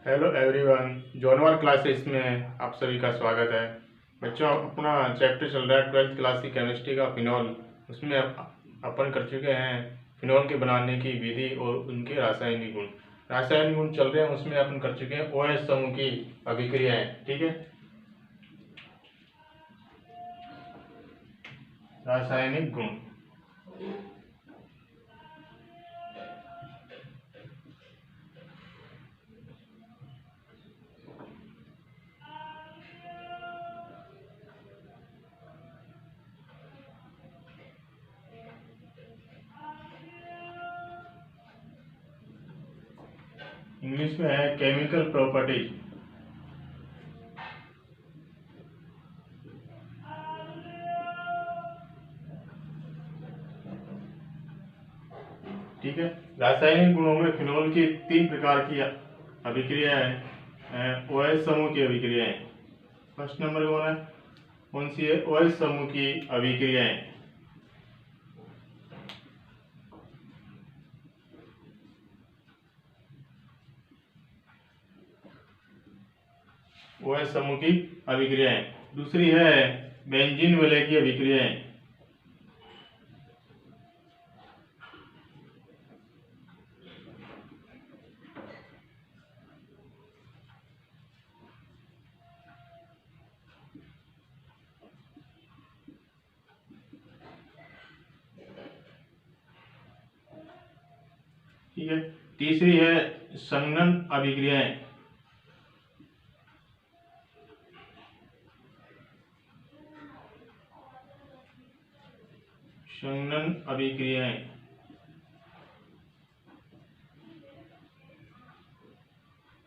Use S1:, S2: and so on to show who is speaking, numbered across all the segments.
S1: Hello everyone, जॉनवर classes में आप सभी का स्वागत है। बच्चों, अपना चैप्टर चल रहा है 12th क्लास की केमिस्ट्री का फिनॉल। उसमें अपन कर चुके हैं फिनॉल के बनाने की विधि और उनके रासायनिक गुण। रासायनिक गुण चल रहे हैं, उसमें अपन कर चुके हैं OH समूह की अभिक्रियाएं। ठीक है, रासायनिक गुण। इंग्लिश में है केमिकल प्रॉपर्टी। ठीक है, रासायनिक गुणों में फिनॉल की 3 प्रकार की अभिक्रियाएं हैं। OH समूह की अभिक्रियाएं। फर्स्ट नंबर कौन सी है? OH समूह की अभिक्रियाएं। OH समूह की अभिक्रियाएं। दूसरी है बेंजीन वलय की अभिक्रियाएं। ठीक है, तीसरी है संघनन अभिक्रियाएं। संघनन अभिक्रियाएं।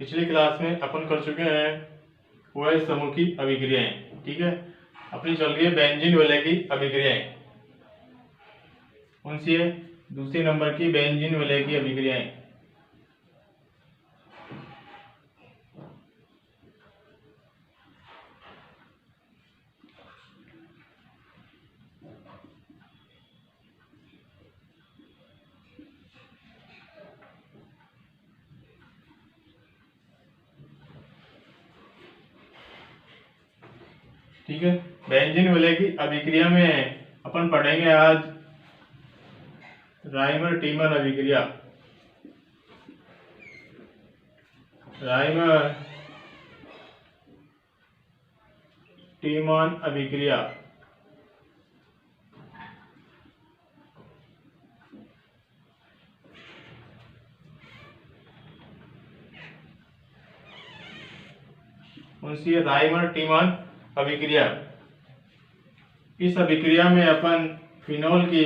S1: पिछली क्लास में अपन कर चुके हैं OH समूह की अभिक्रियाएं। ठीक है, अपनी चल रही है बेंजीन वलय की अभिक्रियाएं। कौन सी है? दूसरे नंबर की बेंजीन वलय की अभिक्रियाएं। ठीक है, बेंजीन वलय की अभिक्रिया में अपन पढ़ेंगे आज राइमर टीमन अभिक्रिया। राइमर टीमन अभिक्रिया। कौन सी है? राइमर टीमन अभिक्रिया। इस अभिक्रिया में अपन फिनॉल की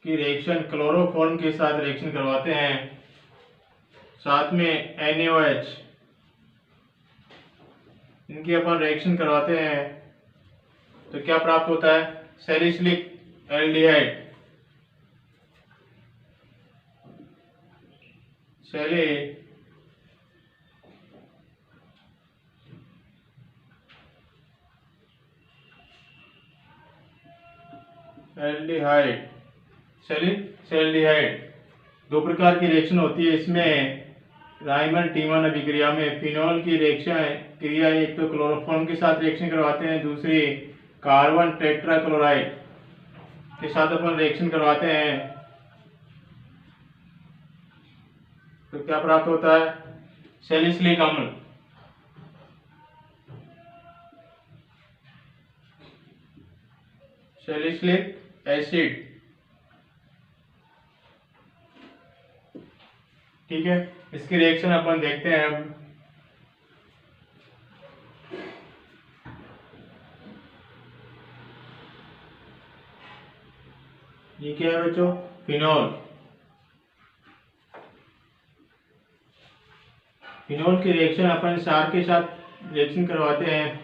S1: रिएक्शन क्लोरोफॉर्म के साथ रिएक्शन करवाते हैं, साथ में NaOH इनकी अपन रिएक्शन करवाते हैं तो क्या प्राप्त होता है? Salicylic aldehyde. एल्डिहाइड, सैलिसल्डिहाइड। 2 प्रकार की रिएक्शन होती है इसमें। राइमर टीमन अभिक्रिया में फिनॉल की रिएक्शन क्रिया एक तो क्लोरोफॉर्म के साथ रिएक्शन करवाते हैं, दूसरी कार्बन टेट्राक्लोराइड के साथ अपन रिएक्शन करवाते हैं तो क्या प्राप्त होता है? सैलिसिलिक अम्ल। Salicylic acid. ठीक है, इसकी रिएक्शन अपन देखते हैं अब। ये क्या है बच्चों? फिनॉल। फिनॉल की रिएक्शन अपन क्षार के साथ रिएक्शन करवाते हैं।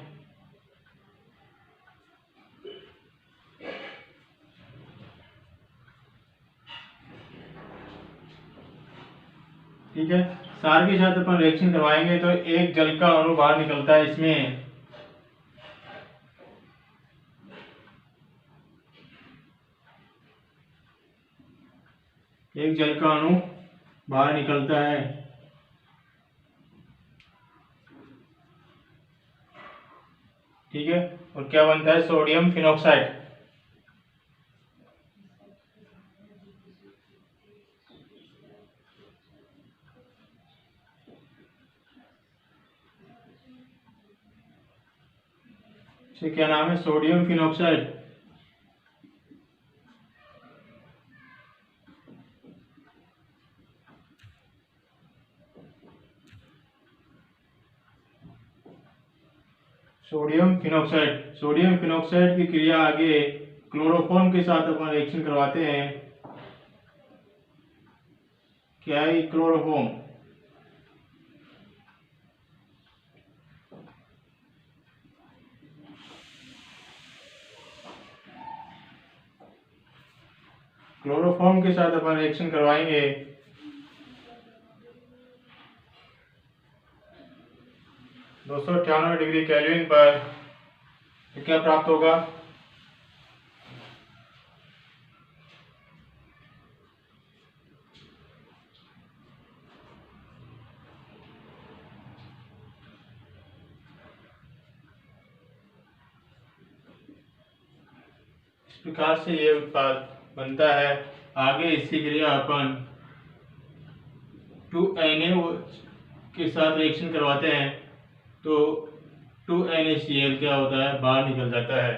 S1: ठीक है, क्षार के साथ अपन रिएक्शन करवाएंगे तो एक जल का अणु बाहर निकलता है इसमें। एक जल का अणु बाहर निकलता है, ठीक है, और क्या बनता है, सोडियम फिनॉक्साइड। इसे क्या नाम है, सोडियम फिनॉक्साइड। सोडियम फिनॉक्साइड की क्रिया आगे क्लोरोफॉर्म के साथ अपन रिएक्शन करवाते हैं। क्या है क्लोरोफॉर्म? क्लोरोफॉर्म के साथ अपन रिएक्शन करवाएंगे, 298 डिग्री केल्विन पर। तो क्या प्राप्त होगा, इस प्रकार से ये उत्पाद बनता है। आगे इसकी क्रिया अपन 2Na के साथ रिएक्शन करवाते हैं, तो 2NaCl क्या होता है, बाहर निकल जाता है।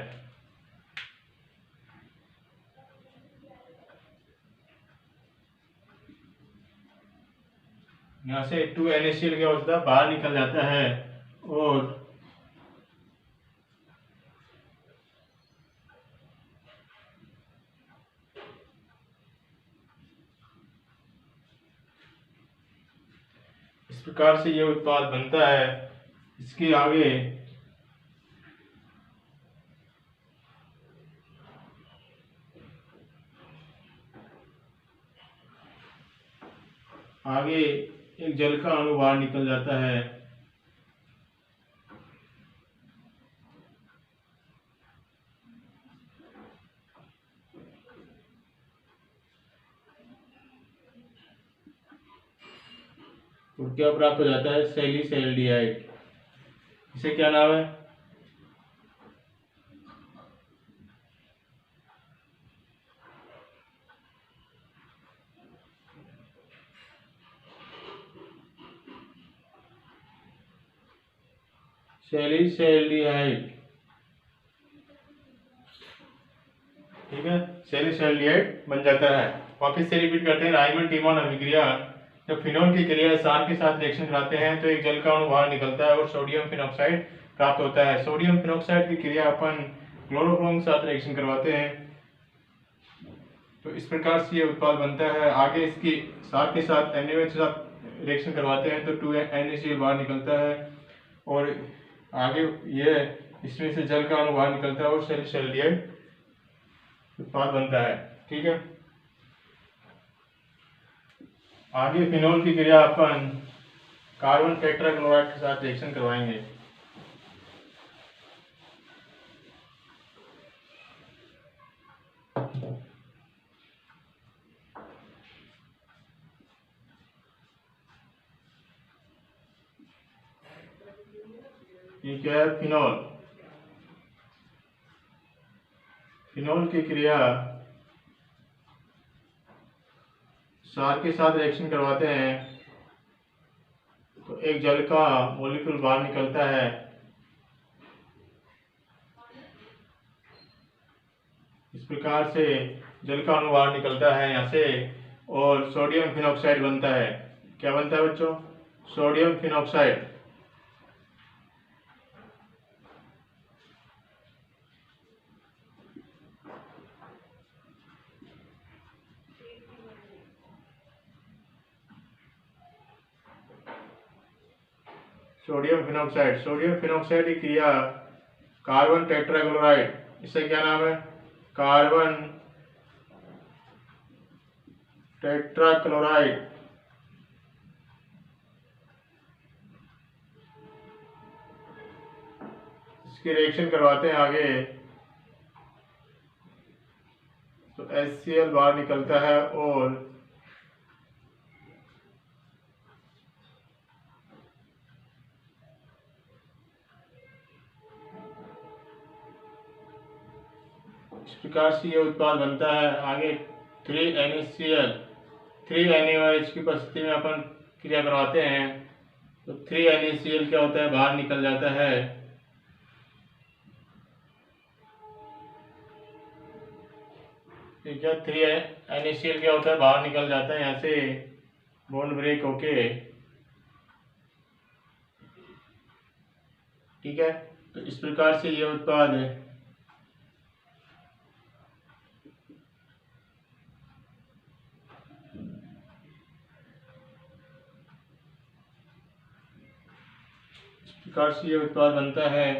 S1: यहाँ से 2NaCl क्या होता है, बाहर निकल जाता है, और इस प्रकार से ये उत्पाद बनता है। इसके आगे एक जल का अणु बाहर निकल जाता है, और क्या प्राप्त हो जाता है, सैलिसैल्डिहाइड। इसे क्या नाम है, सैलिसैल्डिहाइड। ठीक है, सैलिसैल्डिहाइड बन जाता है। वापिस से रिपीट करते हैं, राइमंड टीमोन अभिक्रिया। जब फिनोल की क्रिया सार के साथ रिएक्शन कराते हैं तो एक जल का अणु बाहर निकलता है और सोडियम फिनॉक्साइड प्राप्त होता है। सोडियम फिनॉक्साइड की क्रिया अपन क्लोरोफॉर्म के साथ रिएक्शन करवाते हैं, तो इस प्रकार से ये उत्पाद बनता है। आगे इसकी सार के साथ NaOH के साथ रिएक्शन करवाते हैं तो 2NaCl बाहर निकलता है, और आगे ये इसमें से जल का अणु बाहर निकलता है और सैलिसैल्डिहाइड उत्पाद बनता है। ठीक है, आगे फिनोल की क्रिया अपन कार्बन टेट्राक्लोराइड के साथ रिएक्शन करवाएंगे। ये क्या है, फिनोल। फिनोल की क्रिया सार के साथ रिएक्शन करवाते हैं तो एक जल का मॉलिक्यूल बाहर निकलता है, इस प्रकार से जल का अणु बाहर निकलता है यहाँ से, और सोडियम फिनॉक्साइड बनता है। क्या बनता है बच्चों, सोडियम फिनॉक्साइड। सोडियम फिनॉक्साइड की क्रिया कार्बन टेट्राक्लोराइड, इससे क्या नाम है, कार्बन टेट्राक्लोराइड। इसकी रिएक्शन करवाते हैं आगे तो HCl बाहर निकलता है और इस प्रकार से ये उत्पाद बनता है। आगे 3NaCl 3NaOH की उपस्थिति में अपन क्रिया करवाते हैं तो 3NaCl क्या होता है, बाहर निकल जाता है। ठीक है, 3NaCl क्या होता है, बाहर निकल जाता है यहाँ से बॉन्ड ब्रेक होके। ठीक है, तो इस प्रकार से ये उत्पाद है। इस प्रकार से ये उत्पाद बनता है।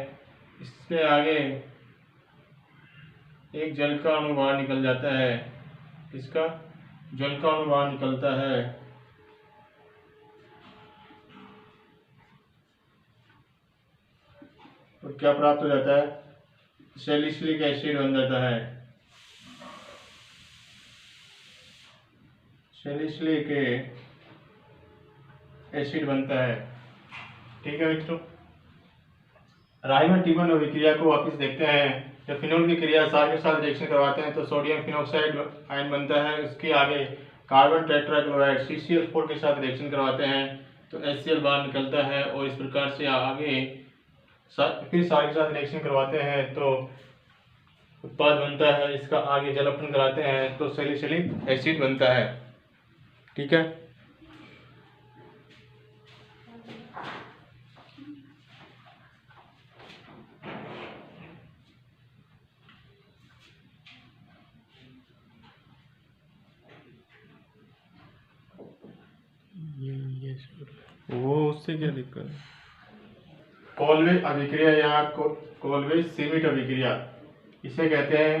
S1: इससे आगे एक जल का अणु बाहर निकल जाता है। इसका जल का अणु बाहर निकलता है। और क्या प्राप्त हो जाता है, सैलिसिलिक एसिड बन जाता है। सैलिसिलिक एसिड बनता है। ठीक है मित्रों, राइमर टीमन अभिक्रिया को वापस देखते हैं। जब फिनोल की क्रिया सार के साथ रिएक्शन करवाते हैं तो सोडियम फिनोक्साइड आयन बनता है। उसके आगे कार्बन टेट्राक्लोराइड CCl4 के साथ रिएक्शन करवाते हैं तो HCl बाहर निकलता है। और इस प्रकार से आगे फिर सार के साथ रिएक्शन करवाते हैं तो उत्पाद बनता है। इसका आगे जल अपघटन कराते हैं तो सैलिसिलिक एसिड बनता है। ठीक है, वो उससे क्या दिक्कत है। कोलवे अभिक्रिया या कोलवे सीमिट अभिक्रिया इसे कहते हैं।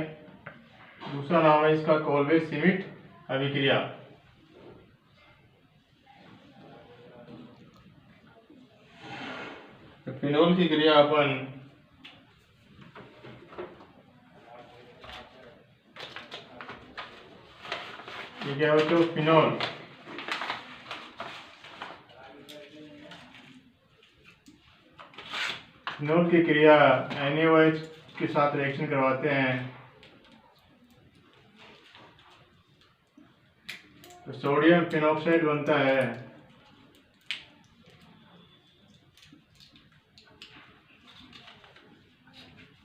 S1: दूसरा नाम है इसका कोलवे सीमिट अभिक्रिया। तो फिनोल की क्रिया अपन ये क्या होता है, फिनोल फिनोल की क्रिया NaOH के साथ रिएक्शन करवाते हैं तो सोडियम फिनोक्साइड बनता है।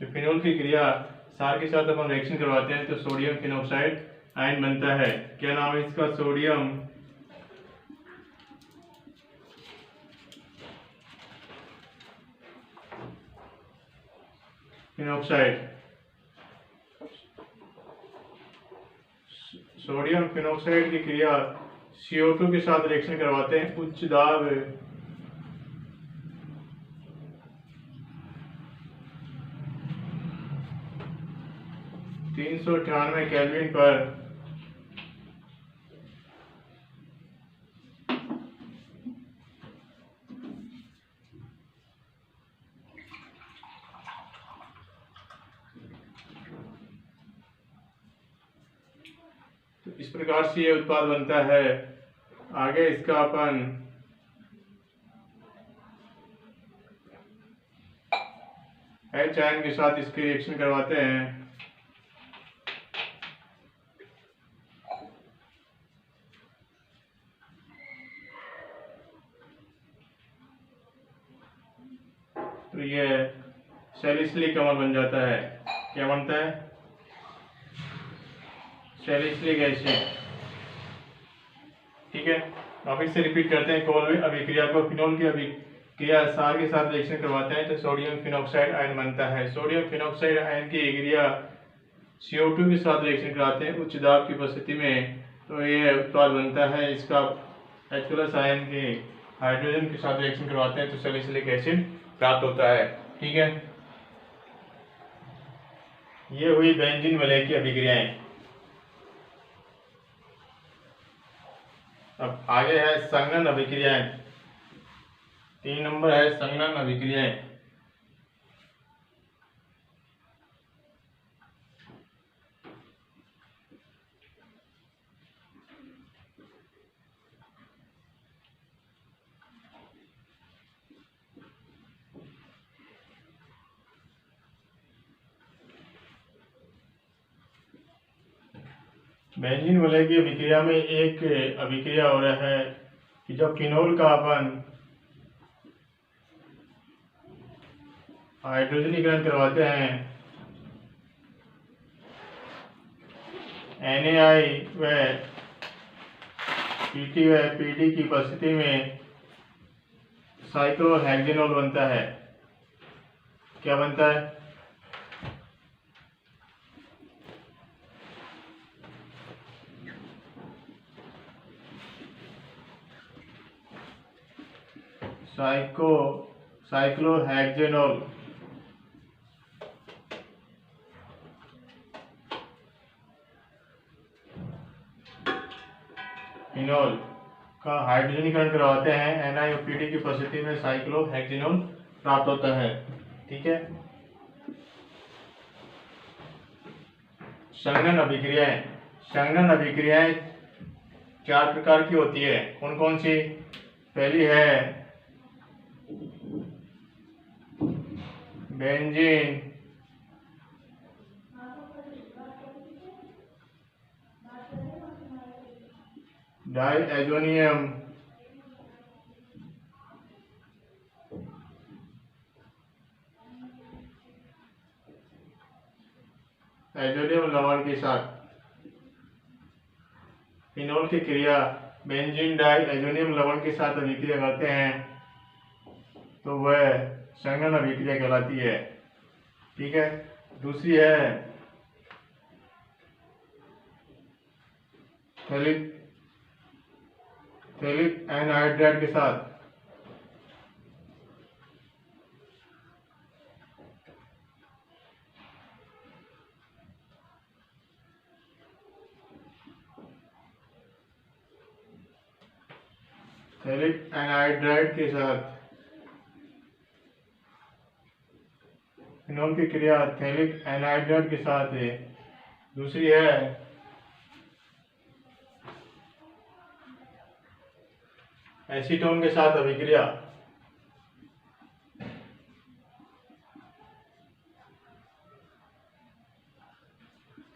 S1: तो फिनोल की क्रिया सार के साथ अपन रिएक्शन करवाते हैं तो सोडियम फिनोक्साइड आयन बनता है। क्या नाम है इसका, सोडियम फिनोक्साइड। सोडियम फिनोक्साइड की क्रिया CO2 के साथ रिएक्शन करवाते हैं उच्च दाब 398 केल्विन पर। तो इस प्रकार से ये उत्पाद बनता है। आगे इसका अपन H आयन के साथ इसकी रिएक्शन करवाते हैं तो ये सैलिसिलिक अम्ल बन जाता है। क्या बनता है, सैलिसिलिक एसिड। ठीक है, वापिस से रिपीट करते हैं कोलवे अभिक्रिया को। फिनोल की अभिक्रिया सार के साथ रिएक्शन करवाते हैं तो सोडियम फिनोक्साइड आयन बनता है। सोडियम फिनोक्साइड आयन की क्रिया CO2 के साथ रिएक्शन कराते हैं उच्च दाब की उपस्थिति में तो ये उत्पाद बनता है। इसका H+ आयन के हाइड्रोजन के साथ रिएक्शन करवाते हैं तो सैलिसिलिक एसिड प्राप्त होता है। ठीक है, ये हुई बेंजीन वलय की अभिक्रियाएं। अब आगे है संघनन अभिक्रियाएं। 3 नंबर है संघनन अभिक्रियाएं। बेंजीन वलय की अभिक्रिया में एक अभिक्रिया हो रहा है कि जब फिनोल का अपन हाइड्रोजनीकरण करवाते हैं NaI व PT व PD की उपस्थिति में साइक्लोहेक्सेनॉल बनता है। क्या बनता है? साइक्लोहेक्सेनॉल। फिनोल का हाइड्रोजनीकरण करवाते हैं NaI और PD की उपस्थिति में साइक्लोहेक्सेनॉल प्राप्त होता है। ठीक है। संघनन अभिक्रियाएं। संघनन अभिक्रियाएं 4 प्रकार की होती है। कौन कौन सी? पहली है बेंजीन डाइएजोनियम लवण के साथ फिनोल की क्रिया बेंजीन डाइएजोनियम लवण के साथ अभिक्रिया करते हैं तो वह संघनन अभिक्रिया कहलाती है। ठीक है। दूसरी है थैलिक एनहाइड्राइड के साथ थैलिक एनहाइड्राइड के साथ फिनोल की क्रिया थैलिक एनहाइड्राइड के साथ है। दूसरी है एसीटोन के साथ अभिक्रिया।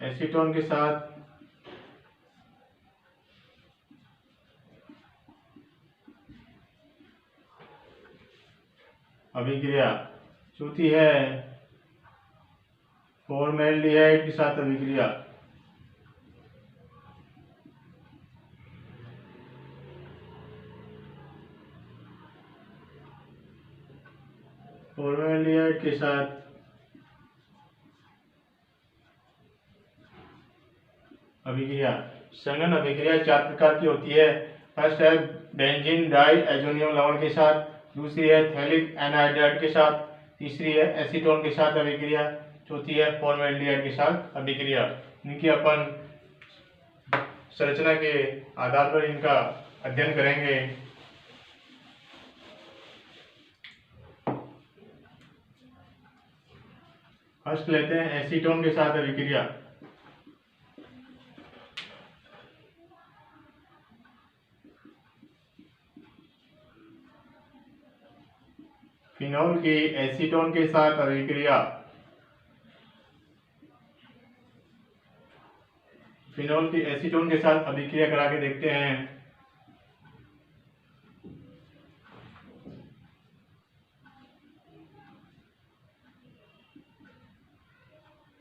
S1: एसीटोन के साथ अभिक्रिया। चौथी है फॉर्मेल्डिहाइड के साथ अभिक्रिया। फॉर्मेल्डिहाइड के साथ अभिक्रिया। संघनन अभिक्रिया 4 प्रकार की होती है। फर्स्ट है बेंजीन डाइएजोनियम लवण के साथ, दूसरी है थैलिक एनहाइड्राइड के साथ, तीसरी है एसीटोन के साथ अभिक्रिया, चौथी है फॉर्मेल्डिहाइड के साथ अभिक्रिया। इनकी अपन संरचना के आधार पर इनका अध्ययन करेंगे। फर्स्ट लेते हैं एसीटोन के साथ अभिक्रिया। फिनोल की एसीटोन के साथ अभिक्रिया। फिनोल की एसीटोन के साथ अभिक्रिया करा के देखते हैं।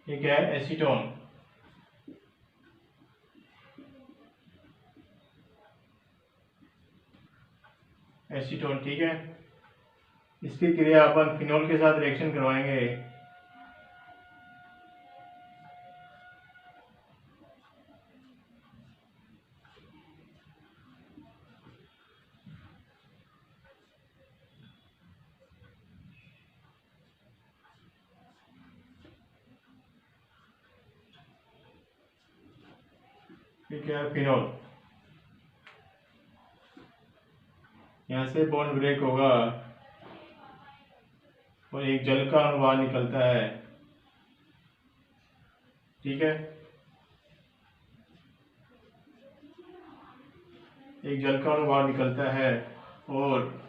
S1: ठीक है। एसीटोन ठीक है। इसकी क्रिया अपन फिनोल के साथ रिएक्शन करवाएंगे। ठीक है। फिनोल यहाँ से बॉन्ड ब्रेक होगा और एक जल का अणु बाहर निकलता है। ठीक है। एक जल का अणु बाहर निकलता है और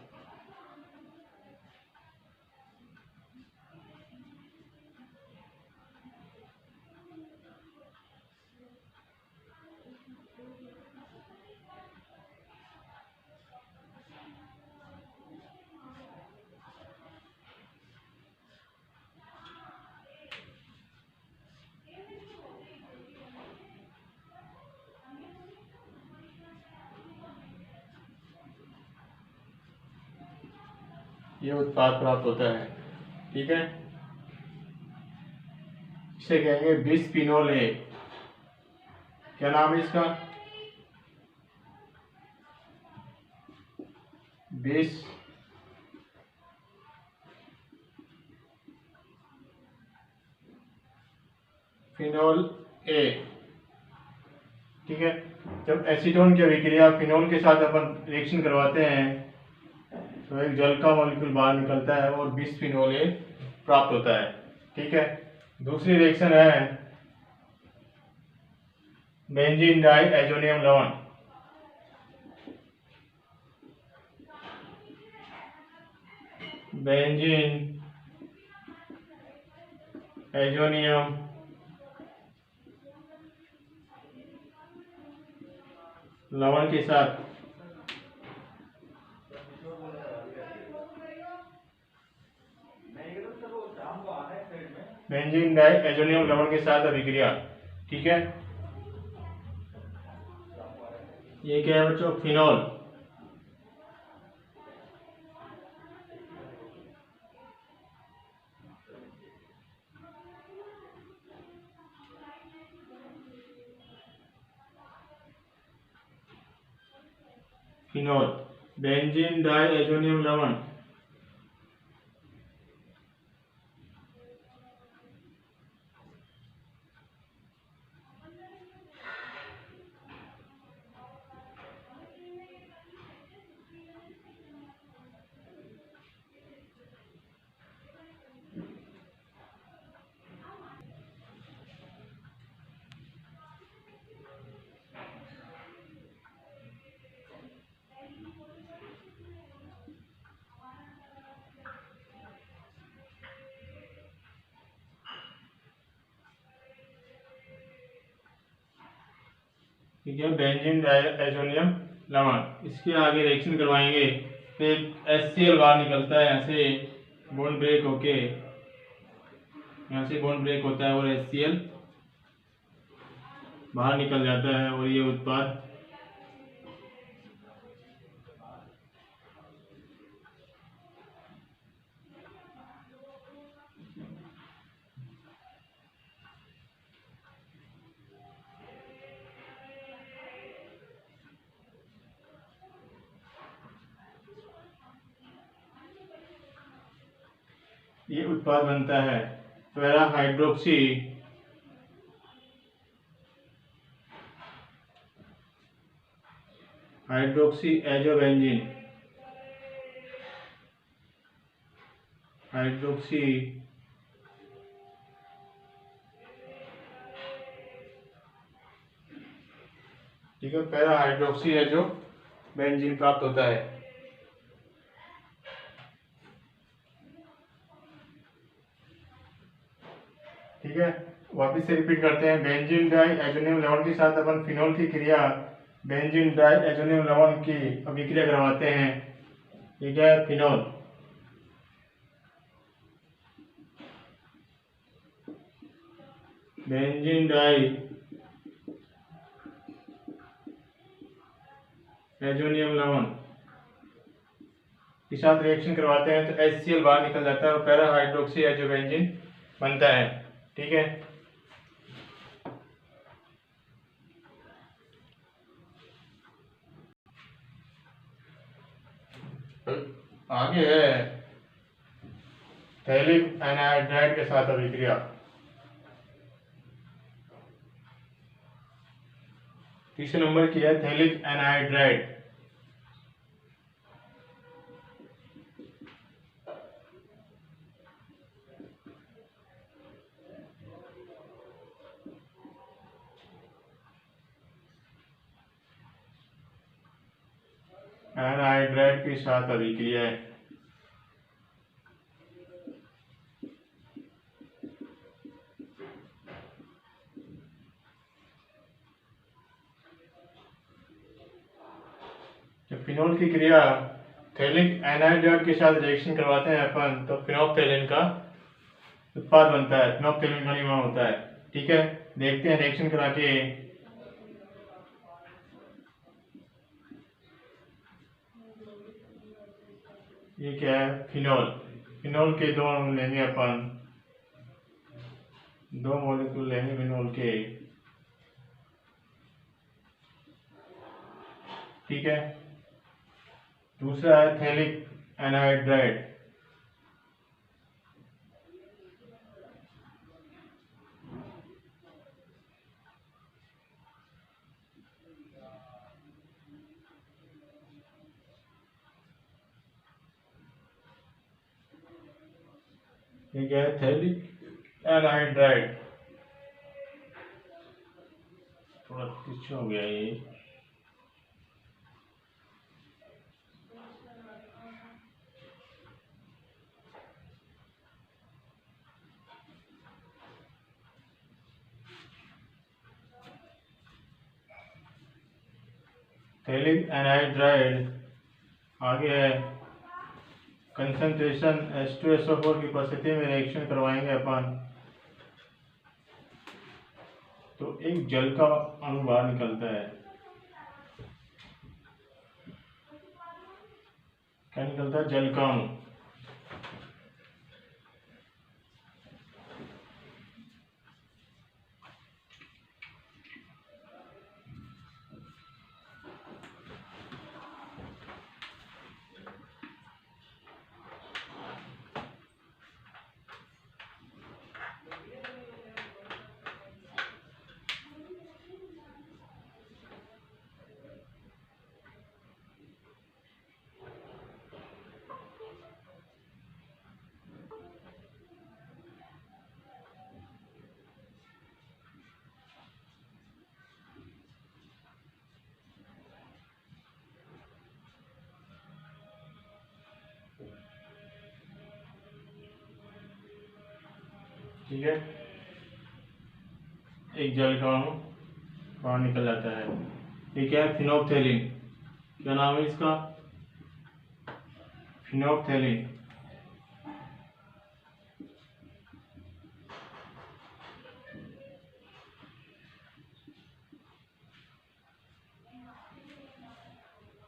S1: ये उत्पाद प्राप्त होता है। ठीक है, इसे कहेंगे बिस्फिनोल ए। क्या नाम है इसका? बिस्फिनोल ए। ठीक है, जब एसीटोन की अभिक्रिया फिनोल के साथ अपन रिएक्शन करवाते हैं तो एक जल का मॉलिक्यूल बाहर निकलता है और बिस्फिनोल ए प्राप्त होता है। ठीक है, दूसरी रिएक्शन है बेंजीन डाई एजोनियम लवण। बेंजीन एजोनियम लवण के साथ बेंजीन डाई एजोनियम लवण के साथ अभिक्रिया। ठीक है, ये क्या है बच्चों? Phenol. Phenol, benzene diazonium लवण। ठीक है, बेंजीन डाई एजोनियम लवण। इसके आगे रिएक्शन करवाएंगे, फिर HCl बाहर निकलता है, यहाँ से बॉन्ड ब्रेक होके, यहाँ से बॉन्ड ब्रेक होता है और HCl बाहर निकल जाता है और ये उत्पाद बनता है पैरा हाइड्रोक्सी एजोबेंजीन। हाइड्रोक्सी ठीक है, पैरा हाइड्रोक्सी एजोबेंजीन प्राप्त होता है। ठीक है, वापस से रिपीट करते हैं। बेंजीन डाई एजोनियम लवण के साथ अपन फिनोल की क्रिया बेंजीन डाई एजोनियम लवण की अभिक्रिया करवाते हैं। ठीक है, फिनोल, बेंजीन डाई एजोनियम लवण के साथ रिएक्शन करवाते हैं तो HCl बाहर निकल जाता है और पैरा हाइड्रोक्सी एजोबेंजीन बनता है। ठीक है, आगे है थैलिक एनहाइड्राइड के साथ अभिक्रिया। तीसरे नंबर की है थैलिक एनहाइड्राइड। एनहाइड्राइड के साथ अभिक्रिया है। जब फिनोल की क्रिया थैलिक एनहाइड्राइड के साथ रिएक्शन करवाते हैं अपन तो फिनोप्थेलिन का उत्पाद बनता है, फिनोप्थेलिन का निर्माण होता है। ठीक है, देखते हैं रिएक्शन करा के। ये क्या है, फिनॉल। फिनॉल के दो अणु लेंगे अपन, दो मॉलिक्यूल लेंगे फिनॉल के, ठीक है। दूसरा है थैलिक एनहाइड्राइड, ये क्या है, थैलिक एनहाइड्राइड। थोड़ा पीछे हो गया ये, थैलिक एनहाइड्राइड। आगे है कंसंट्रेशन H2SO4 की उपस्थिति में रिएक्शन करवाएंगे अपन, तो एक जल का अणु बाहर निकलता है। क्या निकलता है, जल का अणु। ठीक है, एक जल का अणु बाहर निकल जाता है। ये क्या है, फिनोप्थेलिन। क्या नाम है इसका, फिनोप्थेलिन।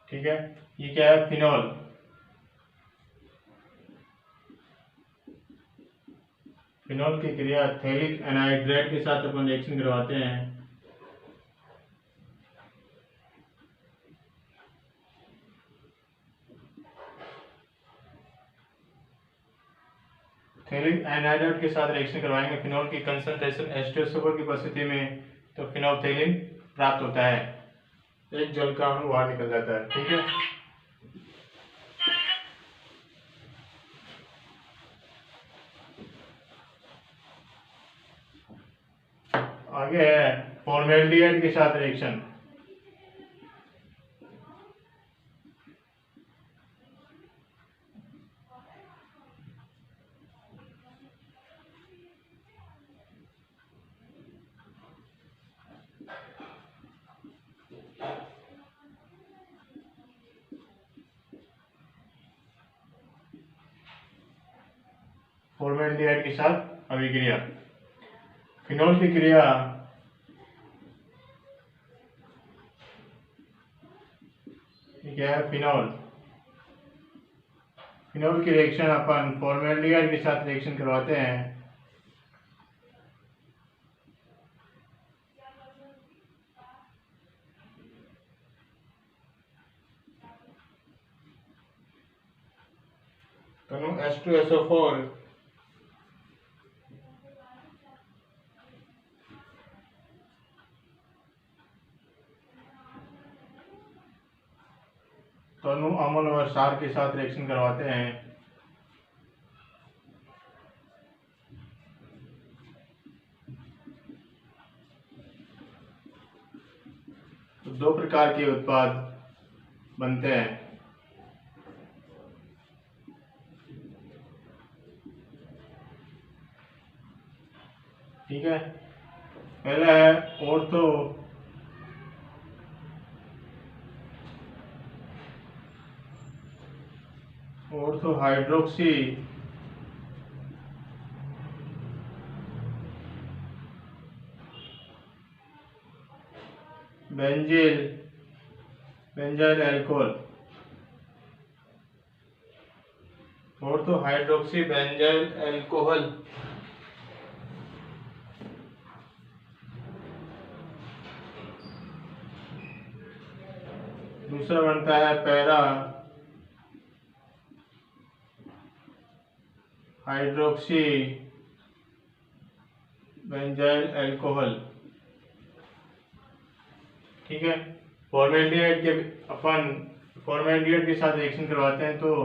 S1: ठीक है, ये क्या है, फिनॉल। फिनॉल की क्रिया थैलिक एनहाइड्राइड के साथ अपन रिएक्शन करवाते हैं। थैलिक एनहाइड्राइड के साथ रिएक्शन करवाएंगे, फिनॉल की कंसंट्रेशन H2SO4 की उपस्थिति में, तो फिनोप्थेलिन प्राप्त होता है। एक जल का अणु बाहर निकल जाता है, ठीक है। आगे है फॉर्मेल्डिहाइड के साथ रिएक्शन। फॉर्मेल्डिहाइड के साथ अभिक्रिया, फिनॉल की क्रिया क्या है, फिनॉल। फिनॉल की रिएक्शन अपन फॉर्मेल्डिहाइड के साथ रिएक्शन करवाते हैं। दोनों H2SO4 दोनों अम्ल और क्षार के साथ रिएक्शन करवाते हैं। तो दो प्रकार के उत्पाद बनते हैं। ठीक है, पहला है ortho hydroxy benzyl alcohol. Ortho hydroxy benzyl alcohol. दूसरा बनता है पैरा हाइड्रोक्सी बेंजाइल अल्कोहल। ठीक है, फॉर्मेल्डिहाइड के अपन फॉर्मेल्डिहाइड के साथ रिएक्शन करवाते हैं तो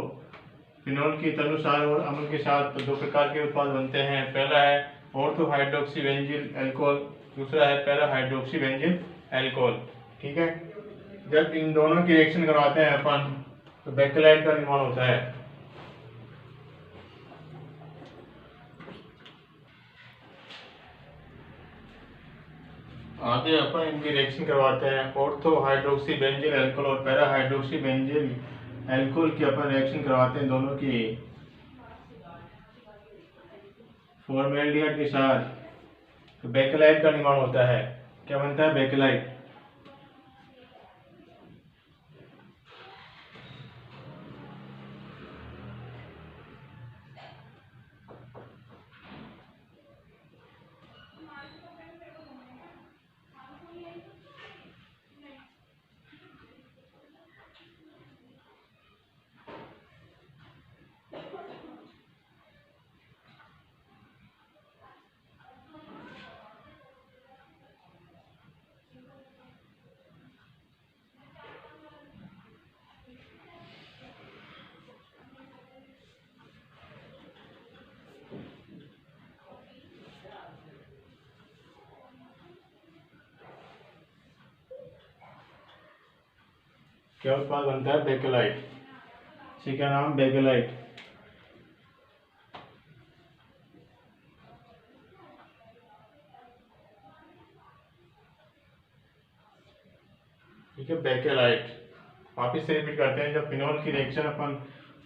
S1: फिनोल की तनुसार और अम्ल के साथ दो प्रकार के उत्पाद बनते हैं। पहला है ऑर्थो हाइड्रोक्सी बेंजील अल्कोहल, दूसरा है पैरा हाइड्रोक्सी बेंजील अल्कोहल। ठीक है, जब इन दोनों की रिएक्शन करवाते हैं अपन तो बेकेलाइट का निर्माण होता है। आगे अपन इनकी रिएक्शन करवाते हैं। ऑर्थो हाइड्रोक्सी बेंजील अल्कोहल और पैरा हाइड्रोक्सी बेंजील अल्कोहल की अपन रिएक्शन करवाते हैं दोनों की फॉर्मेल्डिहाइड के साथ, तो बेकेलाइट का निर्माण होता है। क्या बनता है? बेकेलाइट। क्या उत्पाद बनता है? बेकेलाइट। इसी का नाम बेकेलाइट। ठीक है, बेकेलाइट। वापिस से रिपीट करते हैं। जब फिनोल की रिएक्शन अपन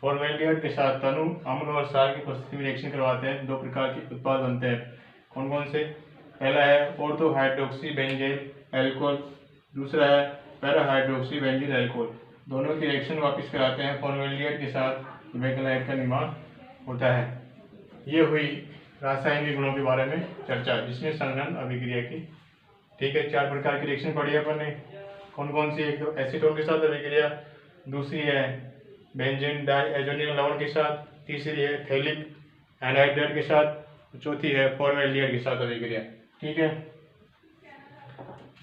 S1: फॉर्मेल्डिहाइड के साथ तनु अम्ल और क्षार की उपस्थिति में रिएक्शन करवाते हैं, दो प्रकार के उत्पाद बनते हैं। कौन कौन से? पहला है ऑर्थो हाइड्रोक्सी बेंजील अल्कोहल, दूसरा है पैरा हाइड्रोक्सी बेंजील अल्कोहल। दोनों की रिएक्शन वापस कराते हैं फॉर्मेल्डिहाइड के साथ, बेकेलाइट का निर्माण होता है। ये हुई रासायनिक गुणों के बारे में चर्चा, जिसमें संघनन अभिक्रिया की। ठीक है, चार प्रकार की रिएक्शन पढ़ी अपन ने। कौन कौन सी? एक तो एसीटोन के साथ अभिक्रिया, दूसरी है बेंजीन डाइएजोनिल लवण के साथ, तीसरी है थैलिक एनहाइड्राइड के साथ, चौथी है फॉर्मेल्डिहाइड के साथ अभिक्रिया। ठीक है,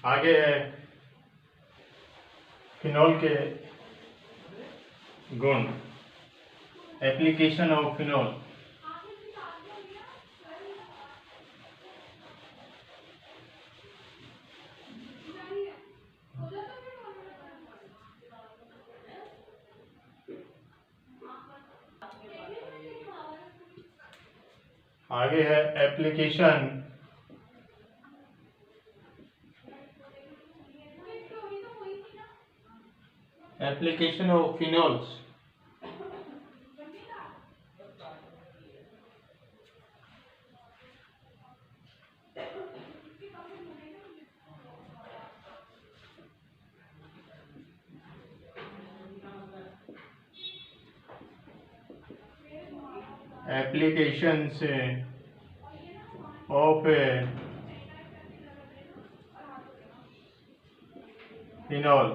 S1: आगे है फिनोल के गुण, एप्लीकेशन ऑफ फिनोल। आगे है application of phenols. Applications of phenol.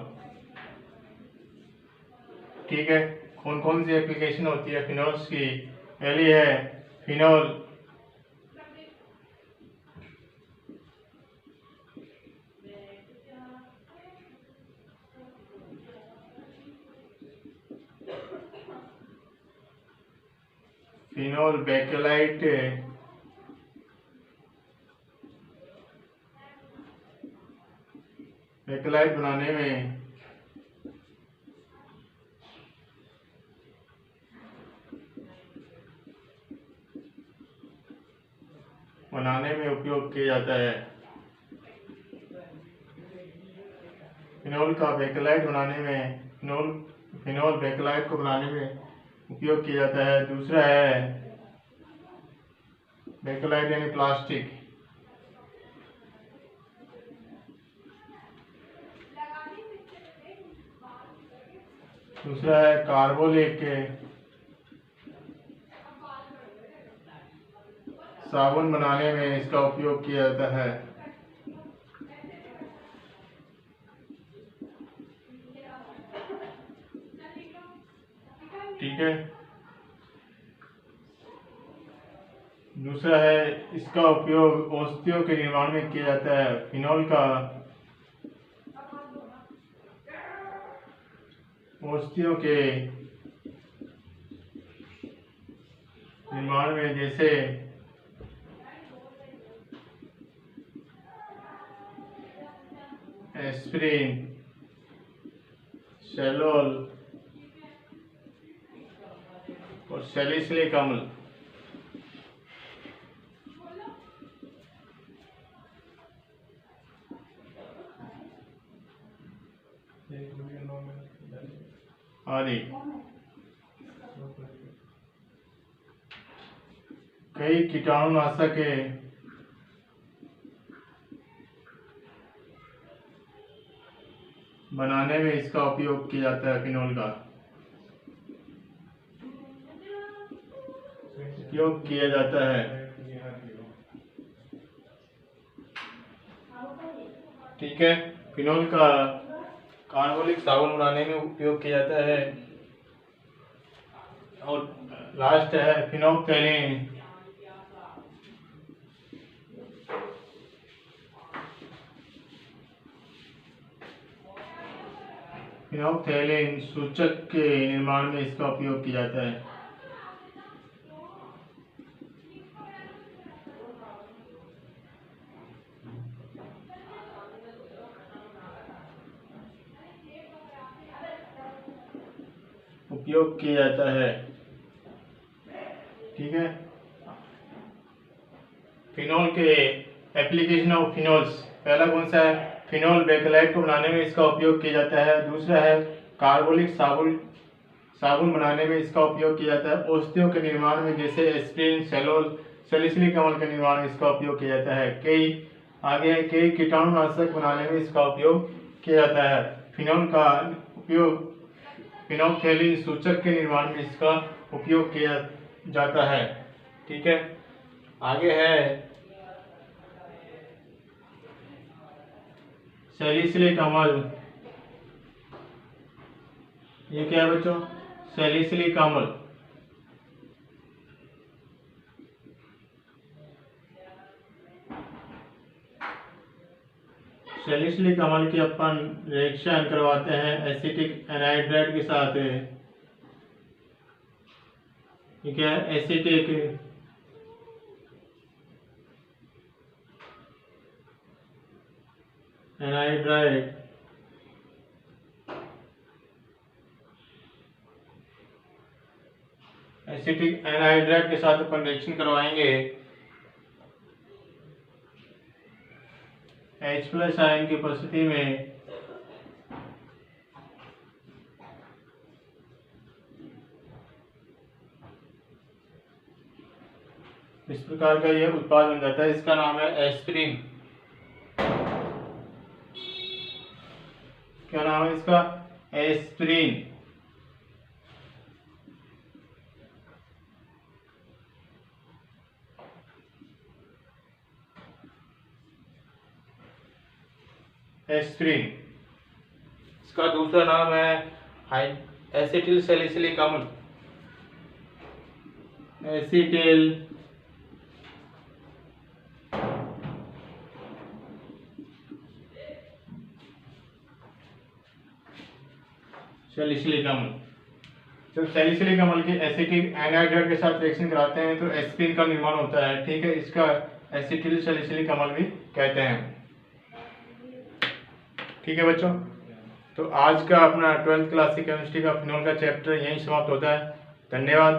S1: ठीक है, कौन कौन सी एप्लीकेशन होती है फिनोल्स की? पहली है फिनोल बेकेलाइट बनाने में उपयोग किया जाता है। फिनोल का बेकेलाइट बनाने में फिनोल बेकेलाइट को बनाने में उपयोग किया जाता है। दूसरा है बेकेलाइट यानी प्लास्टिक। दूसरा है कार्बोलिक साबुन बनाने में इसका उपयोग किया जाता है। ठीक है। दूसरा है, इसका उपयोग औषधियों के निर्माण में किया जाता है। फिनॉल का औषधियों के निर्माण में, जैसे एस्पिरिन, सेलोल और सैलिसिलिक अम्ल। आदि कई कीटाणुनाशक के बनाने में इसका उपयोग किया जाता है। फिनॉल का उपयोग किया जाता है। ठीक है। फिनॉल का कार्बोलिक साबुन बनाने में उपयोग किया जाता है। और लास्ट है फिनोक्सेलिन। फिनोक्सेलिन सूचक के निर्माण में इसका उपयोग किया जाता है। उपयोग किया जाता है। ठीक है। फिनॉल के एप्लीकेशन ऑफ फिनॉल्स, पहला कौन सा है? फिनॉल बेकेलाइट को बनाने में इसका उपयोग किया जाता है। दूसरा है कार्बोलिक साबुन बनाने में इसका उपयोग किया जाता है। औषधियों के निर्माण में, जैसे एस्पिरिन, सेलोल, सैलिसिलिक अम्ल के निर्माण में इसका उपयोग किया जाता है। कई कीटाणुनाशक बनाने में इसका उपयोग किया जाता है। फिनॉल का उपयोग फिनोक्सेलिन सूचक के निर्माण में इसका उपयोग किया जाता है। ठीक है। आगे है सैलिसिलिक अम्ल। ये क्या है बच्चों? सैलिसिलिक अम्ल। सैलिसिलिक अम्ल की अपन रिएक्शन करवाते हैं एसिटिक एनहाइड्राइड के साथ। ठीक है। एसिटिक एनहाइड्राइड के साथ अपन रिएक्शन करवाएंगे। H+ आयन की उपस्थिति में इस प्रकार का यह उत्पाद बन जाता है। इसका नाम है एस्पिरिन। क्या नाम है इसका? एस्पिरिन। एस्पिरिन। इसका दूसरा नाम है एसिटिल सैलिसिलिक अम्ल। एसिटिल सैलिसिलिक अम्ल। जब सैलिसिलिक अम्ल के एसिटिक एनहाइड्राइड के साथ रिएक्शन कराते हैं तो एस्पिरिन का निर्माण होता है। ठीक है। इसका एसिटिल सैलिसिलिक अम्ल भी कहते हैं। ठीक है बच्चों, तो आज का अपना 12th क्लास की केमिस्ट्री का फिनॉल का चैप्टर यहीं समाप्त होता है। धन्यवाद।